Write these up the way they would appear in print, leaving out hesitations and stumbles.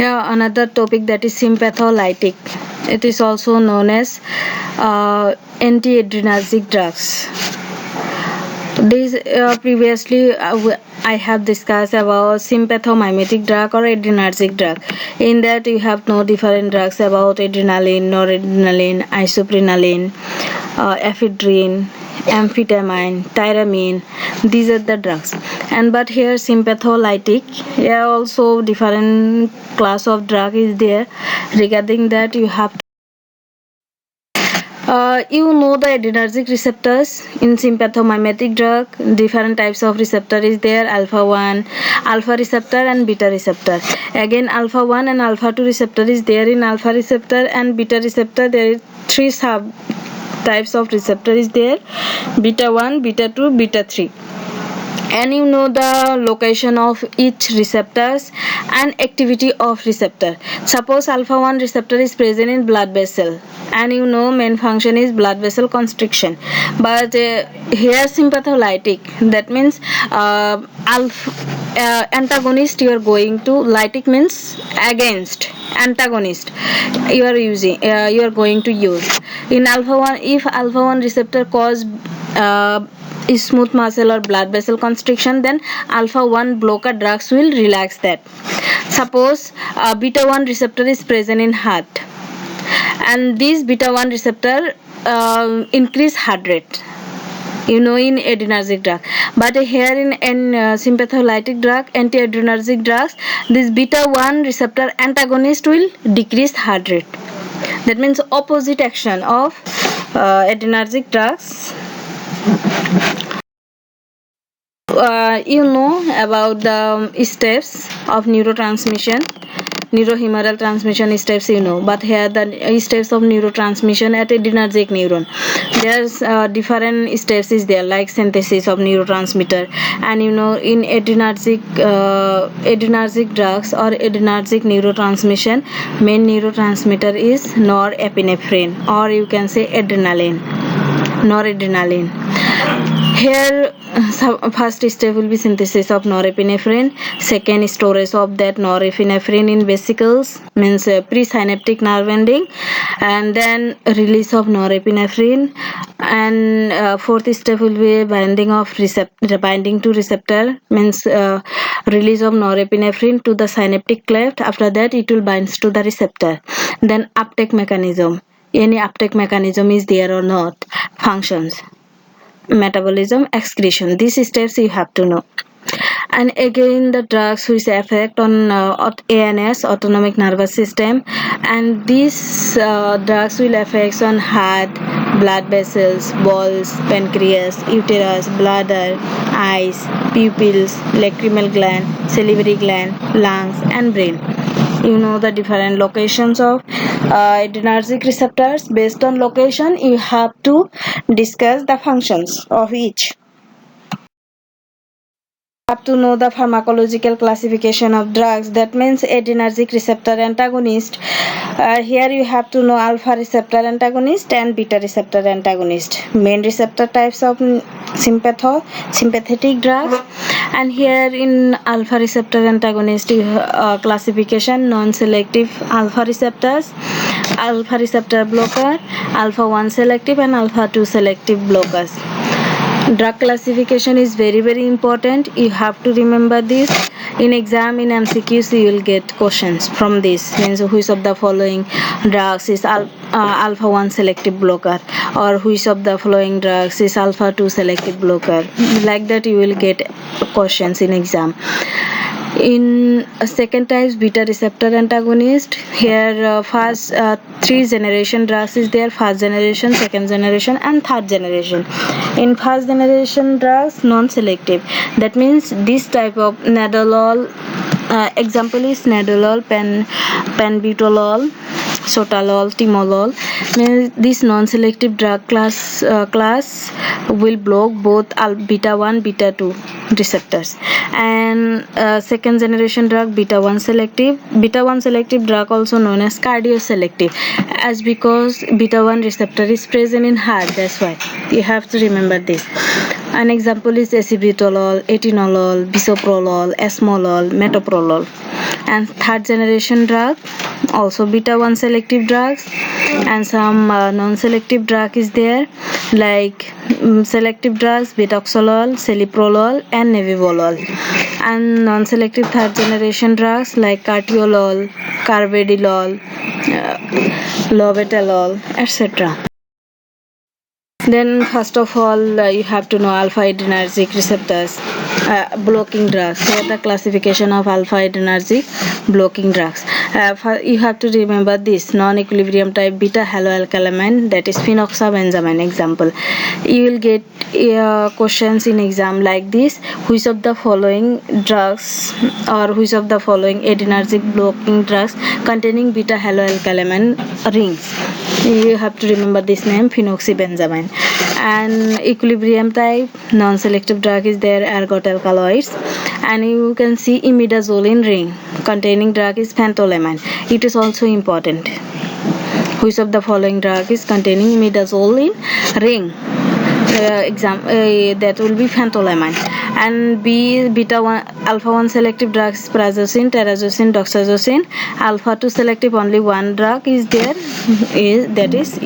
Here another topic, that is sympatholytic. It is also known as antiadrenergic drugs. This previously I have discussed about sympathomimetic drug or adrenergic drug. In that you have no different drugs about adrenaline, noradrenaline, isoprenaline, ephedrine, amphetamine, tyramine. These are the drugs. And but here sympatholytic, here also different class of drug is there. Regarding that, you have you know the adrenergic receptors in sympathomimetic drug. Different types of receptor is there: alpha 1, alpha receptor, and beta receptor. Again, alpha 1 and alpha 2 receptor is there in alpha receptor, and beta receptor there is 3 sub types of receptor is there: beta 1, beta 2, beta 3. And you know the location of each receptors and activity of receptor. Suppose alpha 1 receptor is present in blood vessel, and you know main function is blood vessel constriction. But here sympatholytic, that means antagonist you are going to, lytic means against, antagonist you are using, you are going to use in alpha 1. If alpha 1 receptor cause smooth muscle or blood vessel constriction, then alpha 1 blocker drugs will relax that. Suppose beta 1 receptor is present in heart, and this beta 1 receptor increase heart rate, you know, in adrenergic drug. But here in sympatholytic drug, antiadrenergic drugs, this beta 1 receptor antagonist will decrease heart rate. That means opposite action of adrenergic drugs. You know about the steps of neurotransmission, neurohumoral transmission steps, you know. But here the steps of neurotransmission at adrenergic neuron, there's different steps is there, like synthesis of neurotransmitter. And you know, in adrenergic drugs or adrenergic neurotransmission, main neurotransmitter is norepinephrine, or you can say adrenaline, noradrenaline. Here first step will be synthesis of norepinephrine. Second, storage of that norepinephrine in vesicles, means presynaptic nerve ending, and then release of norepinephrine. And fourth step will be binding to receptor, means release of norepinephrine to the synaptic cleft. After that it will binds to the receptor. Then uptake mechanism, any uptake mechanism is there or not, functions, metabolism, excretion. These steps you have to know. And again, the drugs which affect on ANS, autonomic nervous system, and these drugs will affect on heart, blood vessels, balls, pancreas, uterus, bladder, eyes, pupils, lacrimal gland, salivary gland, lungs, and brain. You know the different locations of adrenergic receptors. Based on location, you have to discuss the functions of each. Have to know the pharmacological classification of drugs. That means adrenergic receptor antagonist. Here you have to know alpha receptor antagonist and beta receptor antagonist. Main receptor types of sympathetic drugs. And here in alpha receptor antagonist classification, non-selective alpha receptors, alpha receptor blocker, alpha 1 selective, and alpha 2 selective blockers. Drug classification is very important. You have to remember this. In exam, in MCQs, you will get questions from this. Means which of the following drugs is alpha 1 selective blocker, or which of the following drugs is alpha 2 selective blocker. Like that you will get questions in exam. In second type, beta receptor antagonist. Here first 3 generation drugs is there: first generation, second generation, and third generation. In first generation drugs, non-selective. That means this type of nadolol, example is nadolol, penbutolol, sotalol, timolol. This non-selective drug class will block both beta 1, beta 2 receptors. And second generation drug, beta 1 selective. Beta 1 selective drug also known as cardioselective, as because beta 1 receptor is present in heart. That's why you have to remember this. An example is acebutolol, atenolol, bisoprolol, esmolol, metoprolol. And third generation drug, also beta 1 selective drugs, and some non-selective drug is there, like selective drugs betoxolol, celiprolol, and nebivolol. And non-selective third generation drugs like cartiolol, carvedilol, lobetalol, etc. Then first of all, you have to know alpha adrenergic receptors blocking drugs. Here the classification of alpha adrenergic blocking drugs. You have to remember this non-equilibrium type beta haloalkylamine, that is phenoxybenzamine example. You will get questions in exam like this: which of the following drugs or which of the following adrenergic blocking drugs containing beta haloalkylamine rings? You have to remember this name, phenoxybenzamine. And equilibrium type non-selective drug is there, ergot alkaloids. And you can see imidazoline ring containing drug is phentolamine. It is also important. Which of the following drug is containing imidazoline ring? That will be phentolamine. And beta 1 alpha 1 selective drugs, prazosin, terazosin, doxazocin. Alpha 2 selective only one drug is there, that is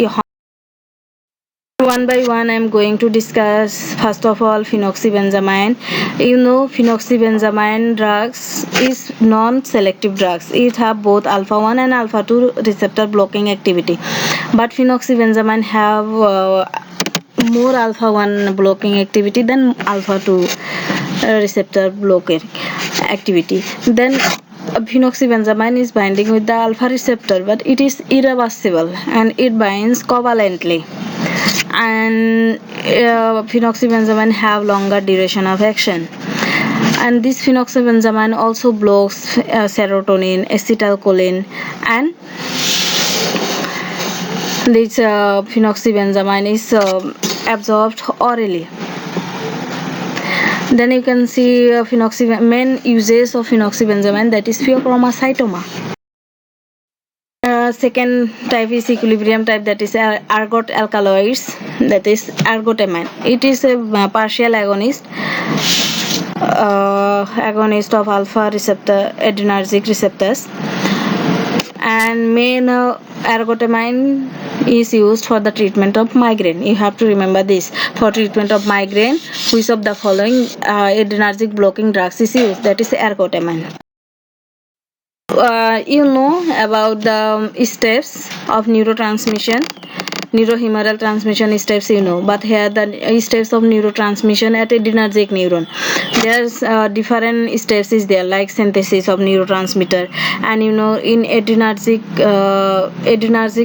one by one. I am going to discuss first of all phenoxybenzamine. You know, phenoxybenzamine drugs is non-selective drugs. It have both alpha 1 and alpha 2 receptor blocking activity, but phenoxybenzamine have more alpha 1 blocking activity than alpha 2 receptor blocking activity. Then phenoxybenzamine is binding with the alpha receptor, but it is irreversible and it binds covalently. And phenoxybenzamine have longer duration of action. And this phenoxybenzamine also blocks serotonin, acetylcholine, and this phenoxybenzamine is absorbed orally. Then you can see main uses of phenoxybenzamine, that is pheochromocytoma. Second type is equilibrium type, that is ergot alkaloids, that is ergotamine. It is a partial agonist of alpha receptor adrenergic receptors. And main ergotamine is used for the treatment of migraine. You have to remember this: for treatment of migraine, which of the following adrenergic blocking drugs is used? That is ergotamine. You know about the steps of neurotransmission, neurohumoral transmission steps, you know, but here the steps of neurotransmission at adrenergic neuron, there's different steps is there, like synthesis of neurotransmitter. And you know, in adrenergic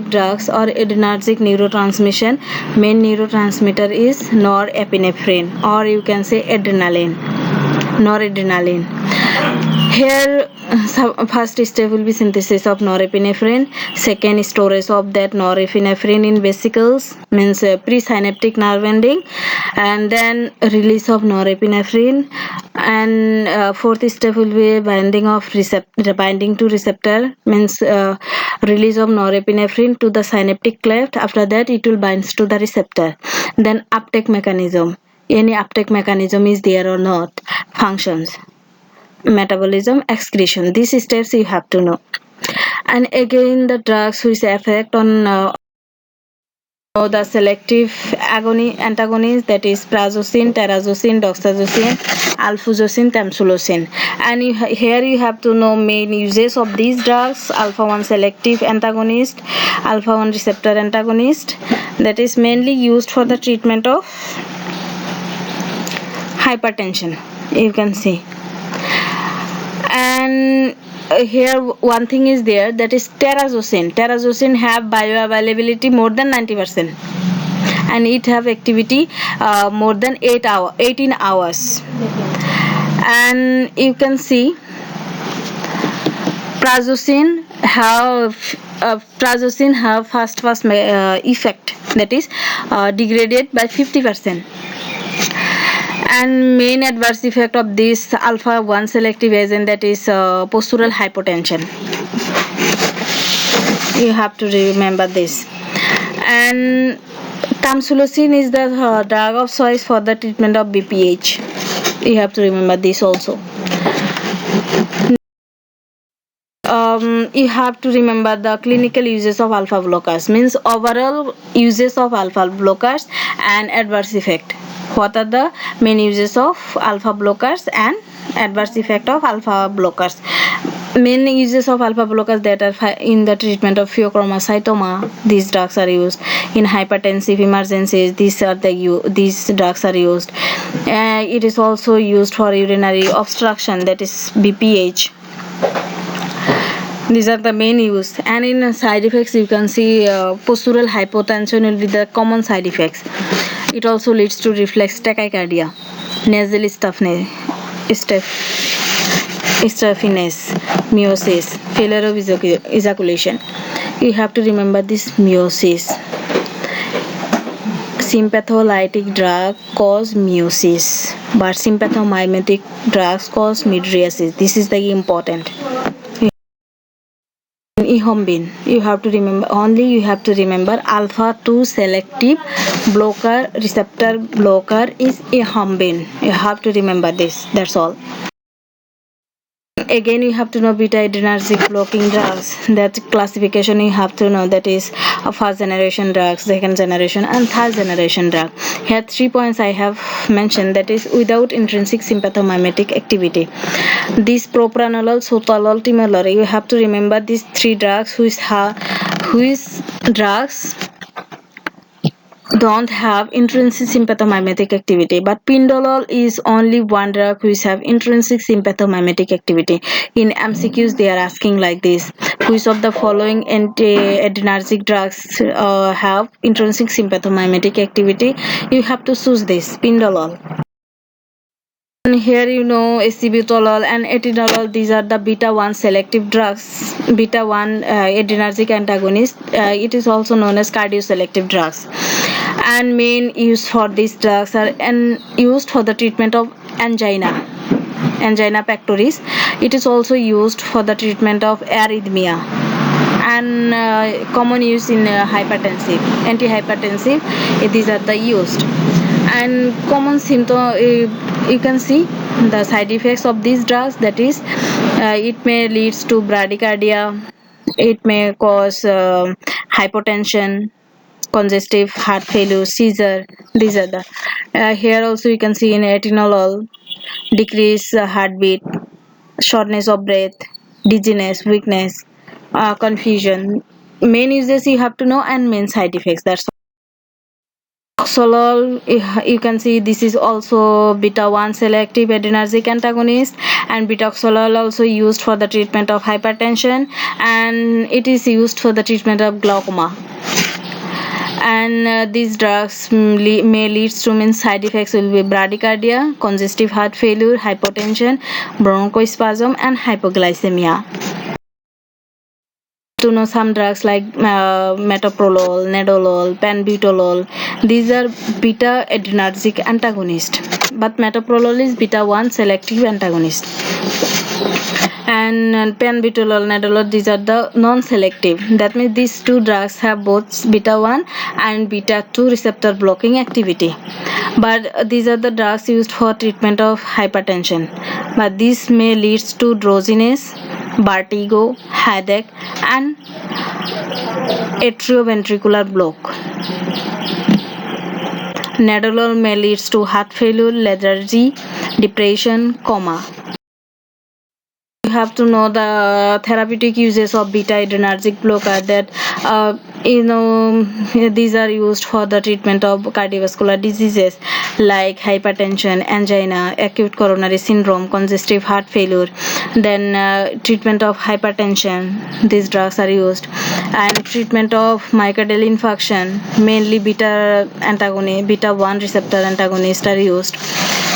drugs or adrenergic neurotransmission, main neurotransmitter is norepinephrine, or you can say adrenaline, noradrenaline. Here first step will be synthesis of norepinephrine, second storage of that norepinephrine in vesicles, means presynaptic nerve ending, and then release of norepinephrine. And fourth step will be binding to receptor, means release of norepinephrine to the synaptic cleft. After that it will bind to the receptor. Then uptake mechanism, any uptake mechanism is there or not, functions, metabolism, excretion. These steps you have to know. And again, the drugs which affect on the selective antagonists, that is prazosin, terazosin, doxazocin, alfuzosin, tamsulosin. And here you have to know main uses of these drugs: alpha 1 selective antagonist, alpha 1 receptor antagonist, that is mainly used for the treatment of hypertension, you can see. And here one thing is there, that is terazosin have bioavailability more than 90%, and it have activity more than 18 hours. And you can see prazosin have fast effect, that is degraded by 50%. And main adverse effect of this alpha 1 selective agent, that is postural hypotension. You have to remember this. And Tamsulosin is the drug of choice for the treatment of BPH. You have to remember this also. You have to remember the clinical uses of alpha blockers, means overall uses of alpha blockers and adverse effect. What are the main uses of alpha blockers and adverse effect of alpha blockers? Main uses of alpha blockers that are in the treatment of pheochromocytoma. These drugs are used in hypertensive emergencies. These drugs are used. It is also used for urinary obstruction, that is BPH. These are the main use. And in side effects, you can see postural hypotension will be the common side effects. It also leads to reflex tachycardia, nasal stuffiness, meiosis, failure of ejaculation. You have to remember this meiosis. Sympatholytic drug cause meiosis, but sympathomimetic drugs cause mydriasis. This is the important. Ehombin, you have to remember alpha 2 selective blocker receptor blocker is ehombin. You have to remember this, that's all. Again, you have to know beta adrenergic blocking drugs. That classification you have to know, that is a first generation drugs, second generation and third generation drug. Here 3 points I have mentioned, that is without intrinsic sympathomimetic activity. This propranolol, sotalol, timolol, you have to remember these 3 drugs which drugs don't have intrinsic sympathomimetic activity, but pindolol is only one drug which have intrinsic sympathomimetic activity. In MCQs they are asking like this: which of the following anti-adrenergic drugs have intrinsic sympathomimetic activity? You have to choose this, pindolol. And here you know acebutolol and atenolol, these are the beta 1 selective drugs, beta 1 adrenergic antagonist. It is also known as cardioselective drugs. And main use for these drugs are used for the treatment of angina pectoris. It is also used for the treatment of arrhythmia, and common use in antihypertensive. These are the used. And common symptom, you can see the side effects of these drugs, that is it may leads to bradycardia, it may cause hypotension, congestive heart failure, seizure. These are the here also you can see in atenolol, decrease heartbeat, shortness of breath, dizziness, weakness, confusion. Main uses you have to know, and main side effects, that's Solol, you can see this is also beta 1 selective adrenergic antagonist, and bitoxolol also used for the treatment of hypertension, and it is used for the treatment of glaucoma. And these drugs may lead to side effects will be bradycardia, congestive heart failure, hypotension, bronchospasm, and hypoglycemia. To know some drugs like metoprolol, nadolol, penbutolol. These are beta adrenergic antagonist, but metoprolol is beta 1 selective antagonist. And penbutolol, nadolol, these are the non-selective. That means these 2 drugs have both beta 1 and beta 2 receptor blocking activity. But these are the drugs used for treatment of hypertension. But this may lead to drowsiness, vertigo, headache, and atrioventricular block. Nadolol may lead to heart failure, lethargy, depression, coma. You have to know the therapeutic uses of beta adrenergic blocker, that these are used for the treatment of cardiovascular diseases like hypertension, angina, acute coronary syndrome, congestive heart failure. Then treatment of hypertension, these drugs are used. And treatment of myocardial infarction, mainly beta 1 receptor antagonists are used.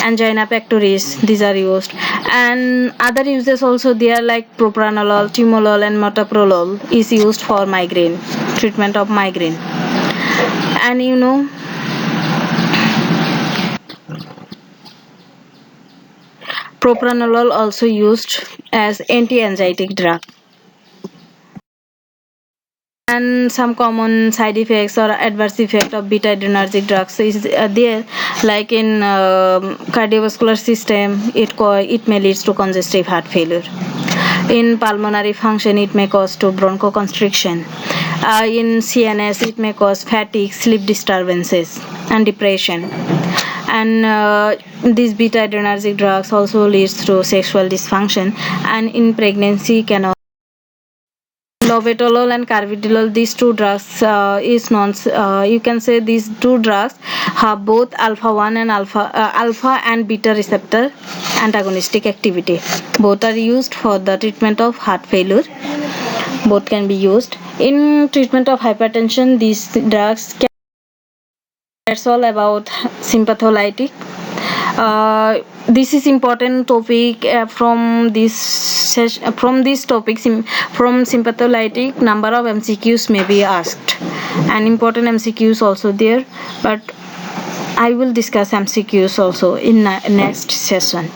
Angina pectoris, these are used. And other uses also there, like propranolol, timolol, and metoprolol is used for migraine, treatment of migraine. And propranolol also used as anti-anxietic drug. And some common side effects or adverse effect of beta adrenergic drugs is there, like in cardiovascular system, it may lead to congestive heart failure. In pulmonary function, it may cause to bronchoconstriction. In CNS, it may cause fatigue, sleep disturbances, and depression. And these beta adrenergic drugs also leads to sexual dysfunction, and in pregnancy can Lobetalol and carvedilol, these two drugs is non. You can say these two drugs have both alpha and beta receptor antagonistic activity. Both are used for the treatment of heart failure. Both can be used in treatment of hypertension. These drugs can. That's all about sympatholytic. This is important topic from this topic from sympatholytic. Number of MCQs may be asked, and important MCQs also there, but I will discuss MCQs also in next session.